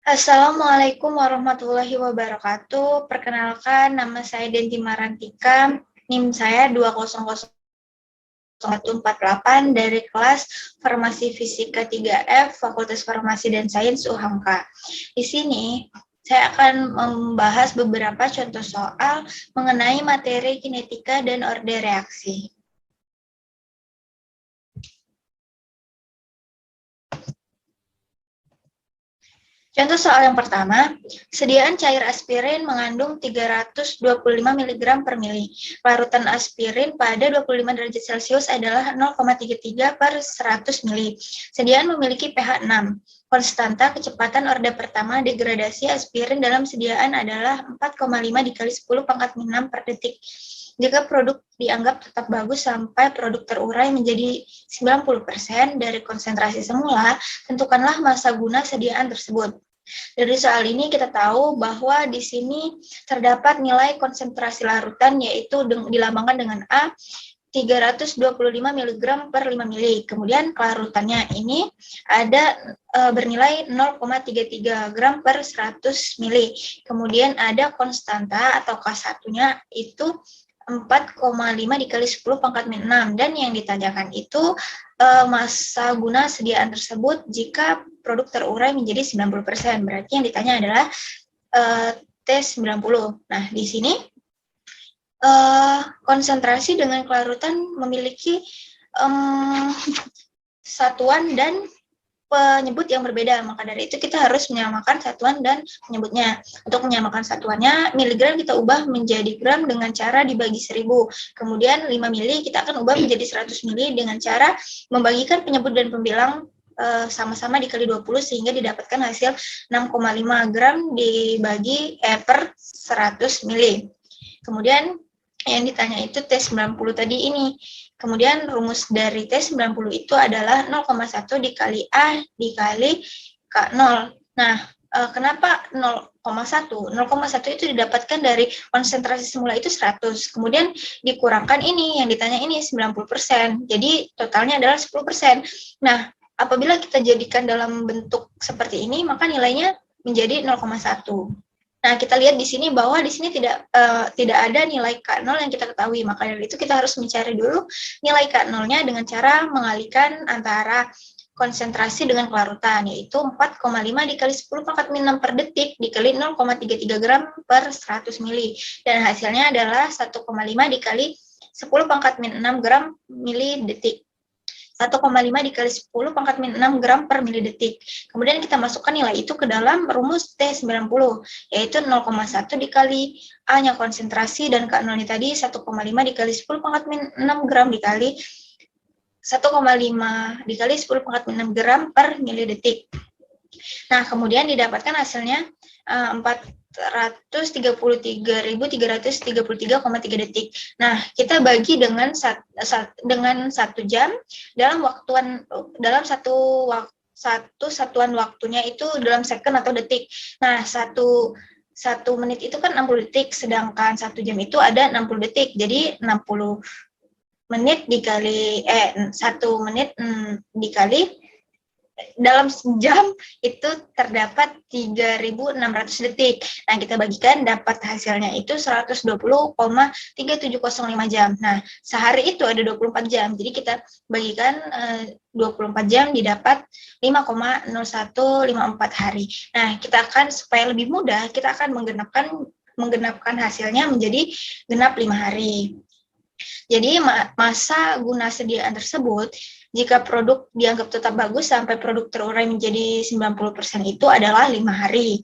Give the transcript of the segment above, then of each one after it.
Assalamualaikum warahmatullahi wabarakatuh. Perkenalkan, nama saya Denti Marantika. NIM saya 2000148 dari kelas Farmasi Fisika 3F, Fakultas Farmasi dan Sains UHAMKA. Di sini saya akan membahas beberapa contoh soal mengenai materi kinetika dan orde reaksi. Contoh soal yang pertama, sediaan cair aspirin mengandung 325 mg per mili. Larutan aspirin pada 25 derajat Celcius adalah 0,33 per 100 mili. Sediaan memiliki pH 6. Konstanta kecepatan orde pertama degradasi aspirin dalam sediaan adalah 4,5 dikali 10 pangkat 6 per detik. Jika produk dianggap tetap bagus sampai produk terurai menjadi 90% dari konsentrasi semula, tentukanlah massa guna sediaan tersebut. Dari soal ini kita tahu bahwa di sini terdapat nilai konsentrasi larutan yaitu dilambangkan dengan A 325 mg per 5 mili. Kemudian kelarutannya ini ada bernilai 0,33 gram per 100 mili. Kemudian ada konstanta atau K1-nya itu 4,5 dikali 10 pangkat min 6, dan yang ditanyakan itu massa guna sediaan tersebut jika produk terurai menjadi 90%. Berarti yang ditanya adalah T90. Nah, di sini konsentrasi dengan kelarutan memiliki satuan dan penyebut yang berbeda, maka dari itu kita harus menyamakan satuan dan penyebutnya. Untuk menyamakan satuannya, miligram kita ubah menjadi gram dengan cara dibagi 1000. Kemudian 5 mili kita akan ubah menjadi 100 mili dengan cara membagikan penyebut dan pembilang sama-sama dikali 20 sehingga didapatkan hasil 6,5 gram dibagi per 100 mili. Kemudian yang ditanya itu T90 tadi ini. Kemudian rumus dari T90 itu adalah 0,1 dikali A dikali K0. Nah, kenapa 0,1? 0,1 itu didapatkan dari konsentrasi semula itu 100. Kemudian dikurangkan ini, yang ditanya ini 90%. Jadi totalnya adalah 10%. Nah, apabila kita jadikan dalam bentuk seperti ini, maka nilainya menjadi 0,1. Nah, kita lihat di sini bahwa di sini tidak ada nilai K0 yang kita ketahui. Maka dari itu kita harus mencari dulu nilai K0-nya dengan cara mengalihkan antara konsentrasi dengan kelarutan, yaitu 4,5 dikali 10 pangkat min 6 per detik dikali 0,33 gram per 100 mili. Dan hasilnya adalah 1,5 dikali 10 pangkat min 6 gram mili detik. 1,5 dikali 10 pangkat min 6 gram per mili detik. Kemudian kita masukkan nilai itu ke dalam rumus T90, yaitu 0,1 dikali A-nya konsentrasi dan K0-nya tadi 1,5 dikali 10 pangkat min 6 gram dikali 1,5 dikali 10 pangkat min 6 gram per mili detik. Nah, kemudian didapatkan hasilnya 433.333,3 detik. Nah, kita bagi dengan 1 jam dalam satu satuan waktunya itu dalam second atau detik. Nah, satu menit itu kan 60 detik, sedangkan 1 jam itu ada 60 detik. Jadi 60 menit dikali 1 menit dikali dalam sejam itu terdapat 3.600 detik. Nah, kita bagikan dapat hasilnya itu 120,3705 jam. Nah, sehari itu ada 24 jam. Jadi kita bagikan 24 jam didapat 5,0154 hari. Nah, kita akan supaya lebih mudah, kita akan menggenapkan hasilnya menjadi genap 5 hari. Jadi massa guna sediaan tersebut jika produk dianggap tetap bagus sampai produk terurai menjadi 90% itu adalah 5 hari.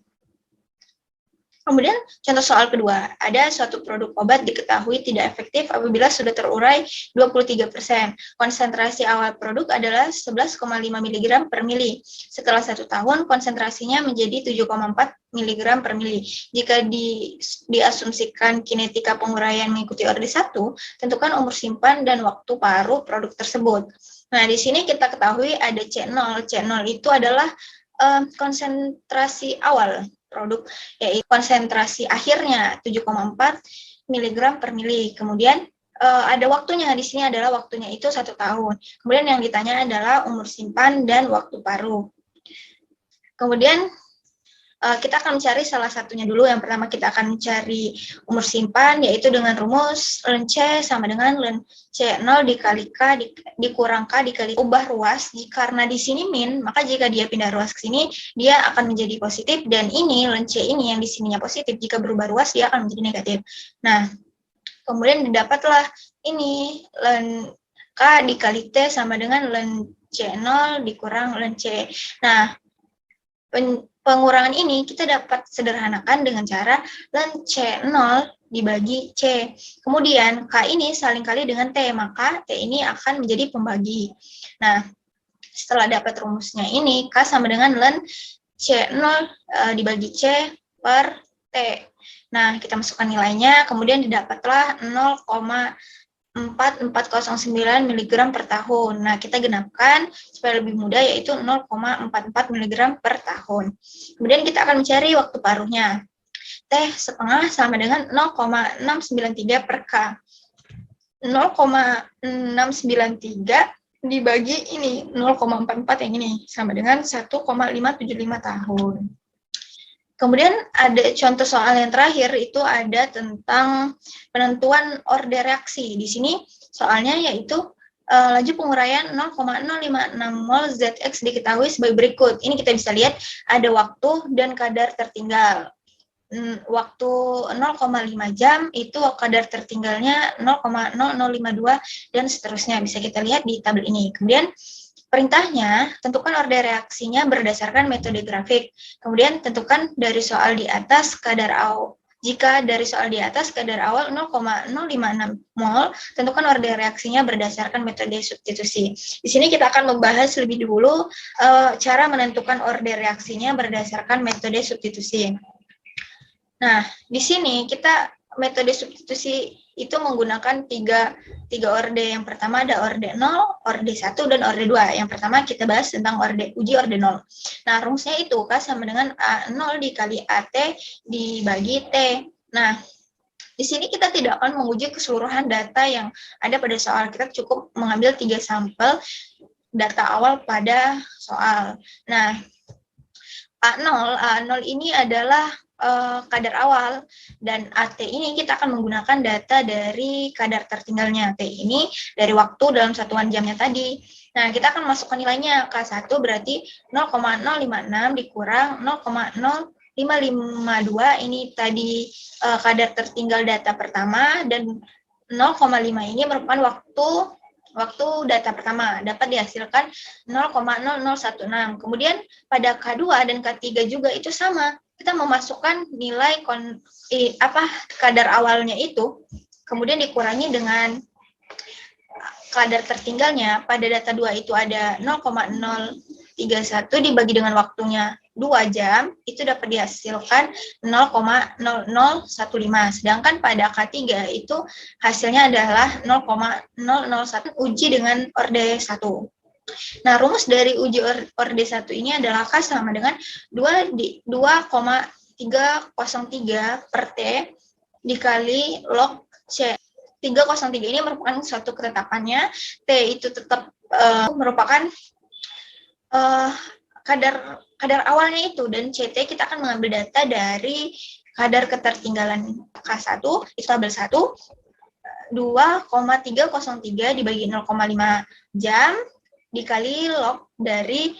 Kemudian contoh soal kedua, ada suatu produk obat diketahui tidak efektif apabila sudah terurai 23%. Konsentrasi awal produk adalah 11,5 mg per mili. Setelah 1 tahun, konsentrasinya menjadi 7,4 mg per mili. Jika diasumsikan kinetika penguraian mengikuti orde 1, tentukan umur simpan dan waktu paruh produk tersebut. Nah, di sini kita ketahui ada C0. C0 itu adalah konsentrasi awal produk, yaitu konsentrasi akhirnya 7,4 mg per mili. Kemudian ada waktunya, di sini adalah waktunya itu 1 tahun. Kemudian yang ditanya adalah umur simpan dan waktu paruh. Kemudian kita akan mencari salah satunya dulu. Yang pertama kita akan mencari umur simpan, yaitu dengan rumus ln C sama dengan ln C0 dikali K dikurang K dikali ubah ruas. Karena di sini min, maka jika dia pindah ruas ke sini, dia akan menjadi positif, dan ini ln C ini yang di sininya positif, jika berubah ruas dia akan menjadi negatif. Nah, kemudian didapatlah ini ln K dikali T sama dengan ln C0 dikurang ln C. Nah, pengurangan ini kita dapat sederhanakan dengan cara ln C0 dibagi C. Kemudian K ini saling kali dengan T, maka T ini akan menjadi pembagi. Nah, setelah dapat rumusnya ini, K sama dengan ln C0 dibagi C per T. Nah, kita masukkan nilainya, kemudian didapatlah 0,4409 mg per tahun. Nah, kita genapkan supaya lebih mudah, yaitu 0,44 mg per tahun. Kemudian kita akan mencari waktu paruhnya. T setengah sama dengan 0,693 per K. 0,693 dibagi ini 0,44 yang ini sama dengan 1,575 tahun. Kemudian ada contoh soal yang terakhir, itu ada tentang penentuan orde reaksi. Di sini soalnya yaitu laju penguraian 0,056 mol ZX diketahui sebagai berikut. Ini kita bisa lihat ada waktu dan kadar tertinggal. Waktu 0,5 jam itu kadar tertinggalnya 0,0052 dan seterusnya, bisa kita lihat di tabel ini. Kemudian perintahnya, tentukan orde reaksinya berdasarkan metode grafik. Kemudian tentukan dari soal di atas kadar awal. Jika dari soal di atas kadar awal 0,056 mol, tentukan orde reaksinya berdasarkan metode substitusi. Di sini kita akan membahas lebih dulu cara menentukan orde reaksinya berdasarkan metode substitusi. Nah, di sini kita metode substitusi itu menggunakan tiga orde. Yang pertama ada orde 0, orde 1, dan orde 2. Yang pertama kita bahas tentang uji orde 0. Nah, rumusnya itu K sama dengan A0 dikali AT dibagi T. Nah, di sini kita tidak akan menguji keseluruhan data yang ada pada soal. Kita cukup mengambil 3 sampel data awal pada soal. Nah, A0 ini adalah kadar awal, dan AT ini kita akan menggunakan data dari kadar tertinggalnya. T ini dari waktu dalam satuan jamnya tadi. Nah, kita akan masukkan nilainya. K1 berarti 0,056 dikurang 0,0552, ini tadi kadar tertinggal data pertama, dan 0,5 ini merupakan waktu data pertama, dapat dihasilkan 0,0016. Kemudian pada K2 dan K3 juga itu sama. Kita memasukkan nilai kadar awalnya itu, kemudian dikurangi dengan kadar tertinggalnya. Pada data 2 itu ada 0,031 dibagi dengan waktunya 2 jam, itu dapat dihasilkan 0,0015. Sedangkan pada K3 itu hasilnya adalah 0,001 uji dengan orde 1. Nah, rumus dari uji orde 1 ini adalah K sama dengan 2,303 per T dikali log C. 303 ini merupakan suatu ketetapannya. T itu tetap merupakan kadar awalnya itu, dan CT kita akan mengambil data dari kadar ketertinggalan K1, itu tabel 1, 2,303 dibagi 0,5 jam dikali log dari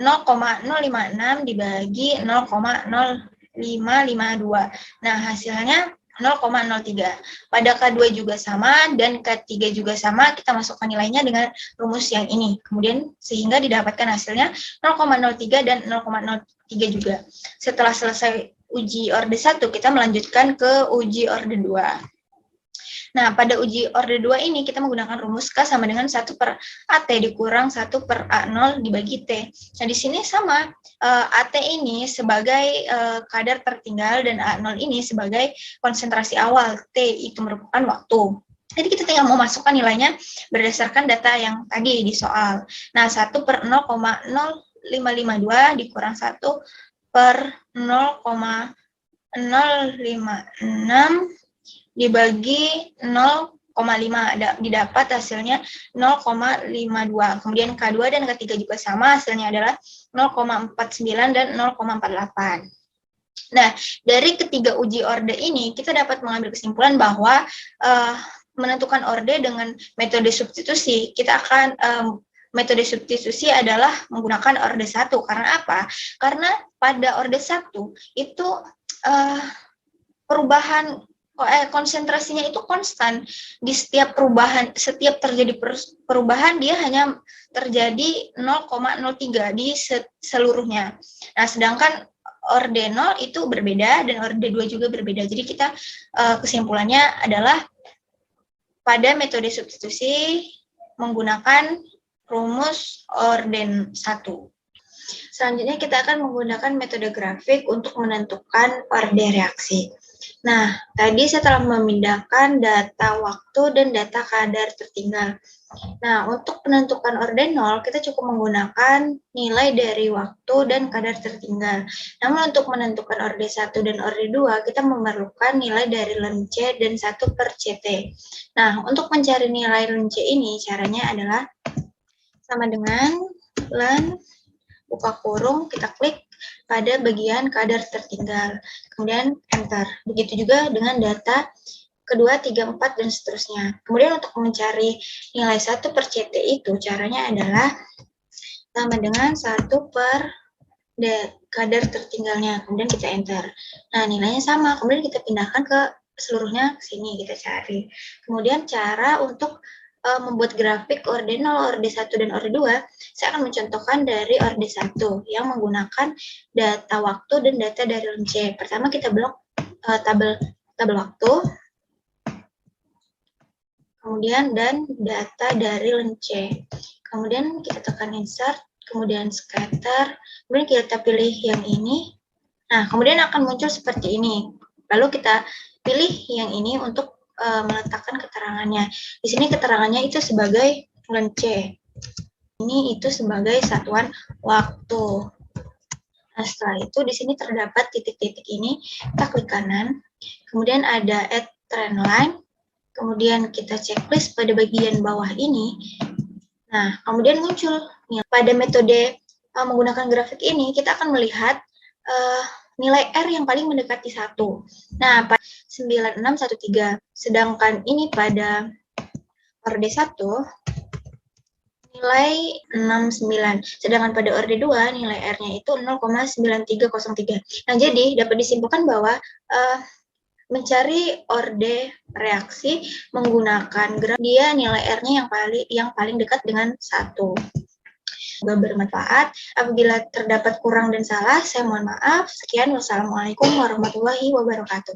0,056 dibagi 0,0552. Nah, hasilnya 0,03. Pada K2 juga sama dan K3 juga sama, kita masukkan nilainya dengan rumus yang ini. Kemudian sehingga didapatkan hasilnya 0,03 dan 0,03 juga. Setelah selesai uji orde 1, kita melanjutkan ke uji orde 2. Nah, pada uji orde 2 ini kita menggunakan rumus K sama dengan 1 per AT dikurang 1 per A0 dibagi T. Nah, di sini sama, AT ini sebagai kadar tertinggal dan A0 ini sebagai konsentrasi awal. T itu merupakan waktu. Jadi kita tinggal memasukkan nilainya berdasarkan data yang tadi di soal. Nah, 1 per 0,0552 dikurang 1 per 0,056 dibagi 0,5, didapat hasilnya 0,52. Kemudian K2 dan K3 juga sama, hasilnya adalah 0,49 dan 0,48. Nah, dari ketiga uji orde ini, kita dapat mengambil kesimpulan bahwa menentukan orde dengan metode substitusi, kita akan metode substitusi adalah menggunakan orde 1. Karena apa? Karena pada orde 1 itu perubahan konsentrasinya itu konstan. Di setiap perubahan, setiap terjadi perubahan dia hanya terjadi 0,03 di seluruhnya. Nah, sedangkan orde 0 itu berbeda dan orde 2 juga berbeda. Jadi kita kesimpulannya adalah pada metode substitusi menggunakan rumus orde 1. Selanjutnya kita akan menggunakan metode grafik untuk menentukan orde reaksi. Nah, tadi saya telah memindahkan data waktu dan data kadar tertinggal. Nah, untuk penentukan orde 0, kita cukup menggunakan nilai dari waktu dan kadar tertinggal. Namun untuk menentukan orde 1 dan orde 2, kita memerlukan nilai dari ln C dan 1 per CT. Nah, untuk mencari nilai ln C ini, caranya adalah sama dengan ln buka kurung, kita klik pada bagian kadar tertinggal, kemudian enter. Begitu juga dengan data kedua, 3, 4, dan seterusnya. Kemudian untuk mencari nilai 1 per CT itu, caranya adalah sama dengan 1 per kadar tertinggalnya, kemudian kita enter. Nah, nilainya sama, kemudian kita pindahkan ke seluruhnya ke sini, kita cari. Kemudian cara untuk membuat grafik orde 0, orde 1, dan orde 2, saya akan mencontohkan dari orde 1 yang menggunakan data waktu dan data dari ln C. Pertama kita blok tabel waktu, kemudian dan data dari ln C. Kemudian kita tekan insert, kemudian scatter, kemudian kita pilih yang ini. Nah, kemudian akan muncul seperti ini. Lalu kita pilih yang ini untuk meletakkan keterangannya. Di sini keterangannya itu sebagai ln C. Ini itu sebagai satuan waktu. Nah, setelah itu di sini terdapat titik-titik ini, kita klik kanan, kemudian ada add trend line, kemudian kita checklist pada bagian bawah ini. Nah, kemudian muncul pada metode menggunakan grafik ini, kita akan melihat nilai R yang paling mendekati 1. Nah, pada 9613, sedangkan ini pada orde 1 nilai 69, sedangkan pada orde 2 nilai R-nya itu 0,9303. Nah, jadi dapat disimpulkan bahwa mencari orde reaksi menggunakan grafik, dia nilai R-nya yang paling dekat dengan 1. Semoga bermanfaat. Apabila terdapat kurang dan salah, saya mohon maaf. Sekian, wassalamualaikum warahmatullahi wabarakatuh.